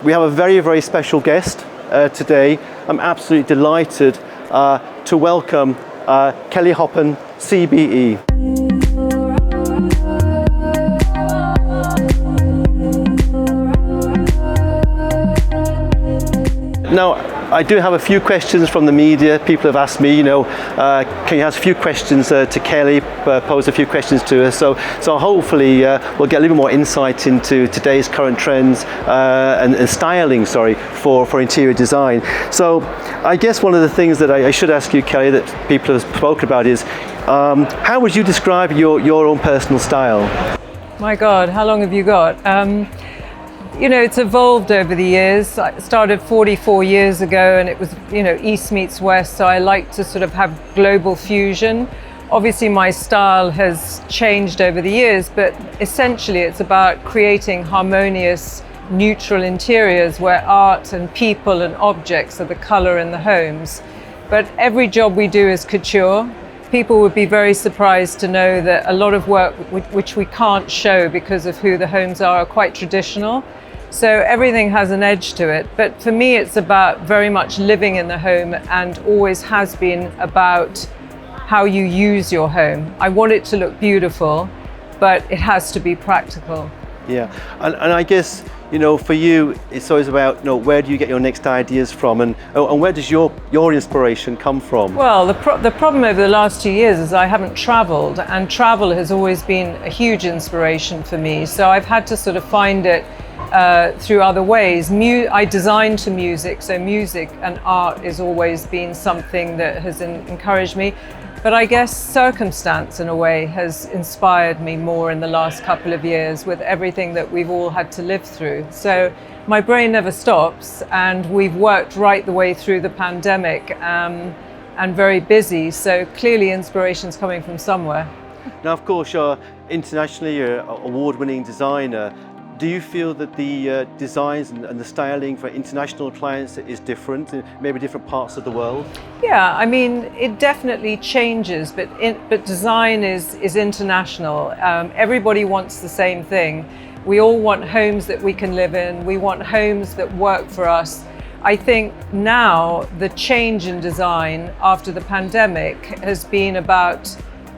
We have a very, very special guest today. I'm absolutely delighted to welcome Kelly Hoppen, CBE. Now, I do have a few questions from the media. People have asked me, can you ask a few questions to Kelly, pose a few questions to her. So hopefully we'll get a little more insight into today's current trends and styling, for interior design. So I guess one of the things that I should ask you, Kelly, that people have spoken about is, how would you describe your own personal style? My God, how long have you got? It's evolved over the years. I started 44 years ago and it was, East meets West, so I like to sort of have global fusion. Obviously my style has changed over the years, but essentially it's about creating harmonious, neutral interiors where art and people and objects are the color in the homes. But every job we do is couture. People would be very surprised to know that a lot of work which we can't show because of who the homes are quite traditional. So everything has an edge to it, but for me it's about very much living in the home and always has been about how you use your home. I want it to look beautiful, but it has to be practical. Yeah, and I guess, for you, it's always about, where do you get your next ideas from, and where does your inspiration come from? Well, the problem over the last 2 years is I haven't traveled, and travel has always been a huge inspiration for me. So I've had to sort of find it through other ways. I design to music, so music and art has always been something that has encouraged me. But I guess circumstance, in a way, has inspired me more in the last couple of years with everything that we've all had to live through. So my brain never stops, and we've worked right the way through the pandemic and very busy. So clearly inspiration's coming from somewhere. Now, of course, you're internationally you're an award-winning designer. Do you feel that the designs and the styling for international clients is different in maybe different parts of the world? Yeah, I mean, it definitely changes, but design is international. Everybody wants the same thing. We all want homes that we can live in. We want homes that work for us. I think now the change in design after the pandemic has been about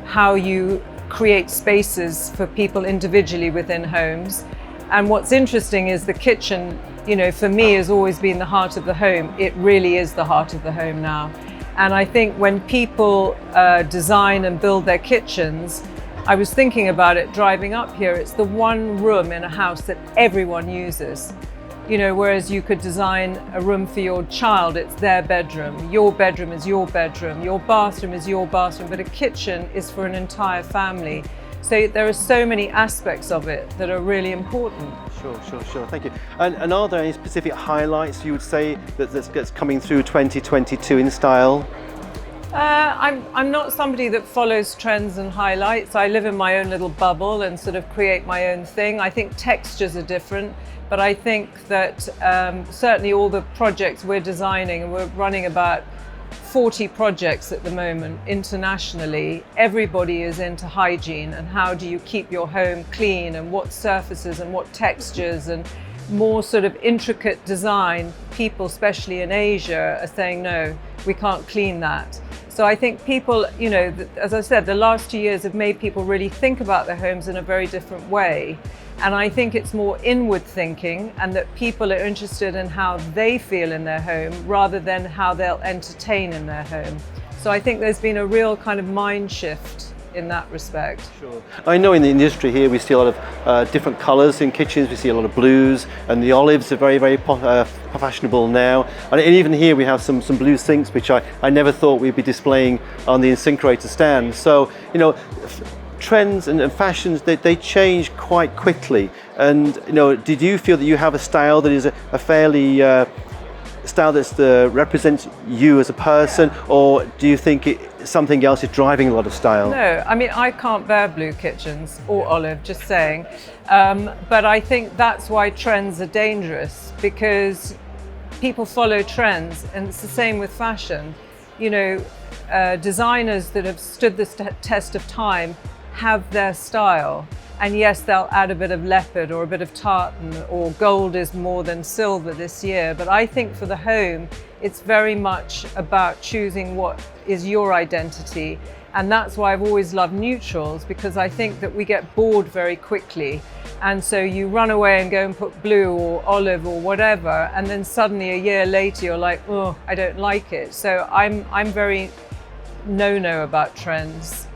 how you create spaces for people individually within homes. And what's interesting is the kitchen, for me has always been the heart of the home. It really is the heart of the home now. And I think when people design and build their kitchens, I was thinking about it driving up here, it's the one room in a house that everyone uses. Whereas you could design a room for your child, it's their bedroom. Your bedroom is your bedroom. Your bathroom is your bathroom. But a kitchen is for an entire family. So there are so many aspects of it that are really important. Sure. Thank you. And are there any specific highlights you would say that's coming through 2022 in style? I'm not somebody that follows trends and highlights. I live in my own little bubble and sort of create my own thing. I think textures are different, but I think that certainly all the projects we're designing, and we're running about 40 projects at the moment internationally. Everybody is into hygiene and how do you keep your home clean and what surfaces and what textures and more sort of intricate design. People, especially in Asia, are saying, no, we can't clean that. So I think people, as I said, the last 2 years have made people really think about their homes in a very different way. And I think it's more inward thinking, and that people are interested in how they feel in their home rather than how they'll entertain in their home. So I think there's been a real kind of mind shift in that respect. Sure. I know in the industry here we see a lot of different colours in kitchens. We see a lot of blues, and the olives are very, very fashionable now. And even here we have some blue sinks, which I never thought we'd be displaying on the InSinkErator stand. So, trends and fashions, they change quite quickly. And did you feel that you have a style that is a fairly style that represents you as a person, or do you think something else is driving a lot of style? No, I mean, I can't bear blue kitchens or olive, just saying. But I think that's why trends are dangerous, because people follow trends, and it's the same with fashion. Designers that have stood the test of time have their style, And yes, they'll add a bit of leopard or a bit of tartan, or gold is more than silver this year. But I think for the home, it's very much about choosing what is your identity. And that's why I've always loved neutrals, because I think that we get bored very quickly. And so you run away and go and put blue or olive or whatever, and then suddenly a year later you're like, oh, I don't like it. So I'm very no about trends.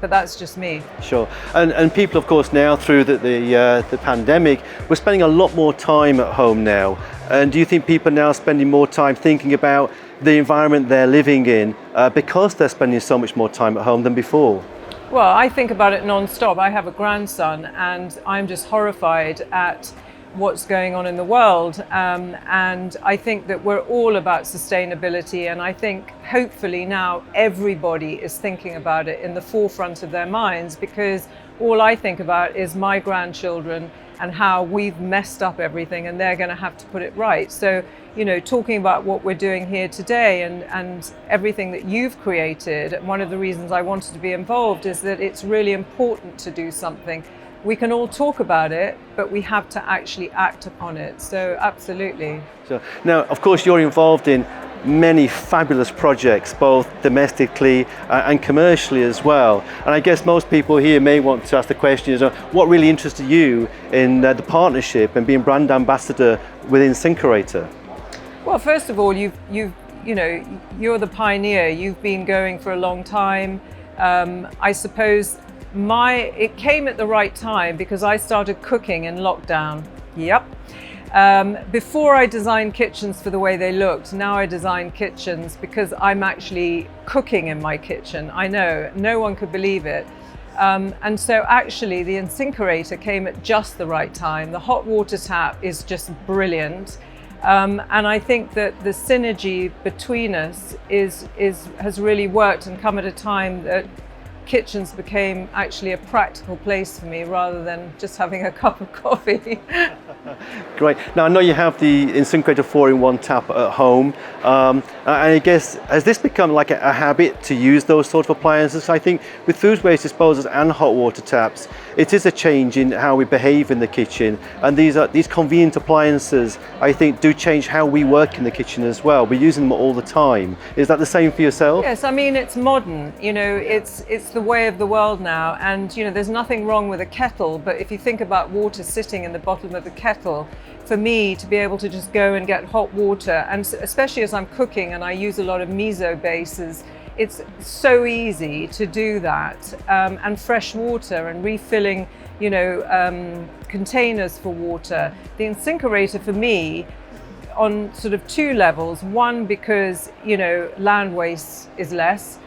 But that's just me. Sure, and people, of course, now through the pandemic, we're spending a lot more time at home now. And do you think people are now spending more time thinking about the environment they're living in because they're spending so much more time at home than before? Well, I think about it non-stop. I have a grandson, and I'm just horrified at what's going on in the world, and I think that we're all about sustainability, and I think hopefully now everybody is thinking about it in the forefront of their minds, because all I think about is my grandchildren and how we've messed up everything, and they're going to have to put it right. So, you know, talking about what we're doing here today and everything that you've created, one of the reasons I wanted to be involved is that it's really important to do something. We can all talk about it, but we have to actually act upon it. So absolutely. So now, of course, you're involved in many fabulous projects, both domestically and commercially as well. And I guess most people here may want to ask the question, what really interested you in the partnership and being brand ambassador within InSinkErator? Well, first of all, you know, you're the pioneer. You've been going for a long time. I suppose it came at the right time because I started cooking in lockdown. Yep. Before I designed kitchens for the way they looked, now I design kitchens because I'm actually cooking in my kitchen. I know, no one could believe it. And so actually the InSinkErator came at just the right time. The hot water tap is just brilliant. And I think that the synergy between us has really worked and come at a time that kitchens became actually a practical place for me rather than just having a cup of coffee. Great. Now I know you have the InSinkErator 4-in-1 tap at home, and I guess has this become like a habit to use those sort of appliances? I think with food waste disposals and hot water taps, it is a change in how we behave in the kitchen, and these convenient appliances, I think, do change how we work in the kitchen as well. We're using them all the time. Is that the same for yourself? Yes, I mean it's modern. You know, it's the way of the world now, and you know there's nothing wrong with a kettle, but if you think about water sitting in the bottom of the kettle, for me to be able to just go and get hot water, and especially as I'm cooking and I use a lot of miso bases, it's so easy to do that, and fresh water and refilling, you know, containers for water. The InSinkErator for me on sort of two levels. One, because you know land waste is less.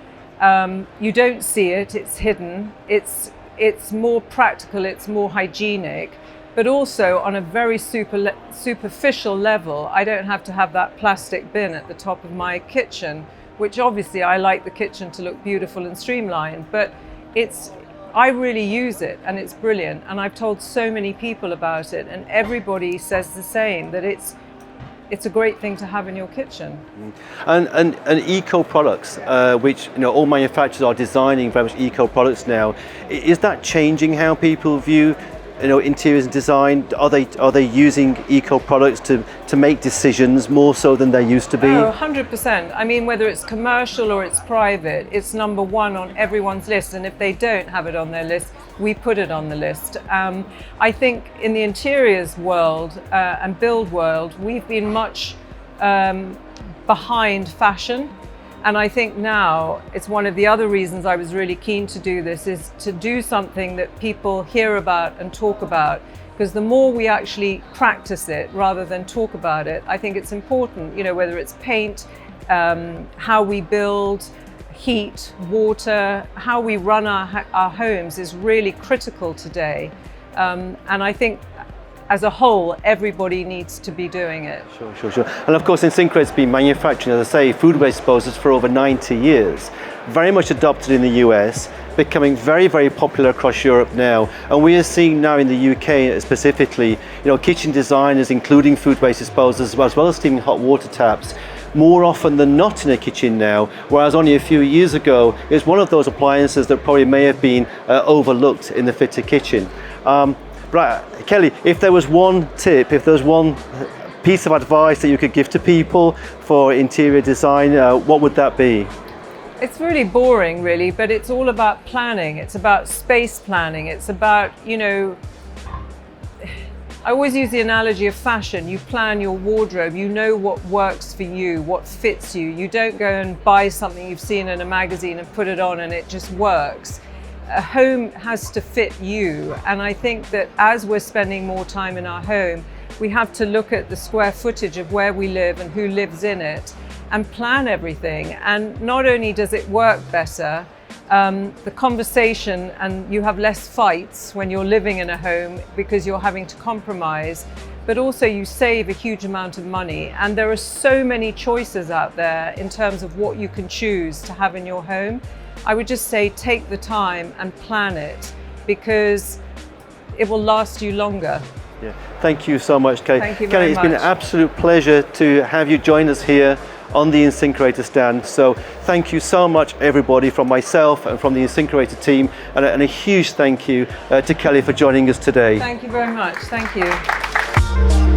You don't see it, it's hidden, it's more practical, it's more hygienic, but also on a very superficial level, I don't have to have that plastic bin at the top of my kitchen, which obviously I like the kitchen to look beautiful and streamlined, but I really use it and it's brilliant, and I've told so many people about it and everybody says the same, that it's a great thing to have in your kitchen. And eco products, which you know all manufacturers are designing very much eco products now. Is that changing how people view, you know, interiors and design? Are they using eco products to make decisions more so than they used to be? Oh, 100%. I mean, whether it's commercial or it's private, it's number one on everyone's list. And if they don't have it on their list, we put it on the list. I think in the interiors world and build world, we've been much behind fashion. And I think now it's one of the other reasons I was really keen to do this, is to do something that people hear about and talk about. Because the more we actually practice it rather than talk about it, I think it's important, you know, whether it's paint, how we build, heat, water, how we run our homes is really critical today. And I think as a whole, everybody needs to be doing it. Sure. And of course, InSinkErator's been manufacturing, as I say, food waste disposals for over 90 years. Very much adopted in the US, becoming very, very popular across Europe now. And we are seeing now in the UK specifically, you know, kitchen designers, including food waste disposals, as well as steaming hot water taps, more often than not in a kitchen now, whereas only a few years ago it's one of those appliances that probably may have been overlooked in the fitted kitchen. Right, Kelly, if there was one tip, if there was one piece of advice that you could give to people for interior design, what would that be? It's really boring, really, but it's all about planning. It's about space planning. It's about, you know, I always use the analogy of fashion. You plan your wardrobe, you know what works for you, what fits you. You don't go and buy something you've seen in a magazine and put it on and it just works. A home has to fit you, and I think that as we're spending more time in our home, we have to look at the square footage of where we live and who lives in it and plan everything. And not only does it work better, the conversation, and you have less fights when you're living in a home because you're having to compromise, but also you save a huge amount of money. And there are so many choices out there in terms of what you can choose to have in your home. I would just say take the time and plan it, because it will last you longer. Yeah. Thank you so much, Kelly. Thank you Kelly, very it's been an absolute pleasure to have you join us here on the InSinkErator stand. So thank you so much, everybody, from myself and from the InSinkErator team, and a huge thank you to Kelly for joining us today. Thank you very much. Thank you.